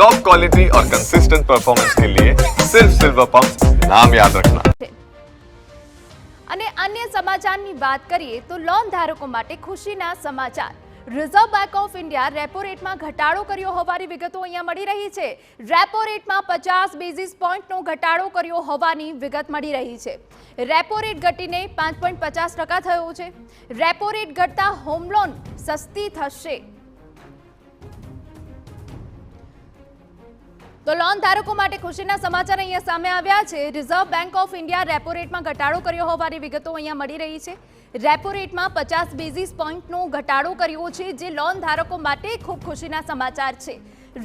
Top quality और consistent performance के लिए सिर्फ सिल्वर पंप नाम याद रखना। અને અન્ય સમાચારની વાત કરીએ તો લોન ધારકો માટે ખુશીના સમાચાર। Reserve bank of India repo રેટમાં ઘટાડો કર્યો હોવાની વિગતો અહીંયા મળી રહી છે। રેપો રેટમાં 50 બેઝિસ પોઈન્ટનો ઘટાડો કર્યો હોવાની વિગત મળી રહી છે। રેપો રેટ ઘટીને 5.50% થયો છે। રેપો રેટ ઘટતા હોમ લોન સસ્તી થશે। તો લોન ધારકો માટે ખુશીના સમાચાર અહીંયા સામે આવ્યા છે। Reserve bank of India repo રેટમાં ઘટાડો કર્યો હોવાની વિગતો અહીંયા મળી રહી છે। રેપો રેટમાં 50 બેઝિસ પોઈન્ટનો ઘટાડો કર્યો છે, જે લોન ધારકો માટે ખૂબ ખુશીના સમાચાર છે।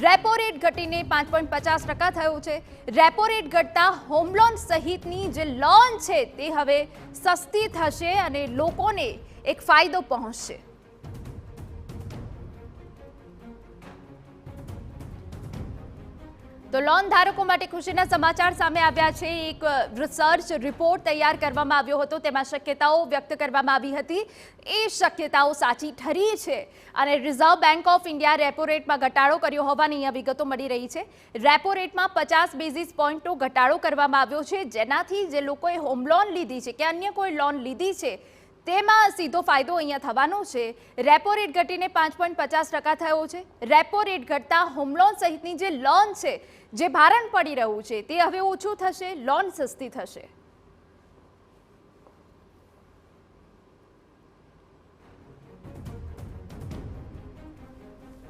રેપો રેટ ઘટીને 5.50% થયો છે। રેપો રેટ ઘટતા હોમ લોન સહિતની જે લોન છે તે હવે સસ્તી થશે અને લોકોને એક ફાયદો પહોંચશે। તો લોન ધારકો માટે ખુશીના સમાચાર સામે આવ્યા છે। એક રિસર્ચ રિપોર્ટ તૈયાર કરવામાં આવ્યો હતો, તેમાં શક્યતાઓ વ્યક્ત કરવામાં આવી હતી। એ શક્યતાઓ સાચી ઠરી છે અને reserve bank of India repo રેટમાં ઘટાડો કર્યો હોવાની અહીંયા વિગતો મળી રહી છે। રેપો રેટમાં 50 બેઝિસ પોઈન્ટનો ઘટાડો કરવામાં આવ્યો છે, જેનાથી જે લોકોએ હોમ લોન લીધી છે કે અન્ય કોઈ લોન લીધી છે તેમાં સીધો ફાયદો અહીંયા થવાનો છે। રેપો રેટ ઘટીને 5.50% થયો છે। રેપો રેટ ઘટતા હોમ લોન સહિતની જે લોન છે, જે ભારણ પડી રહ્યું છે તે હવે ઓછું થશે, લોન સસ્તી થશે।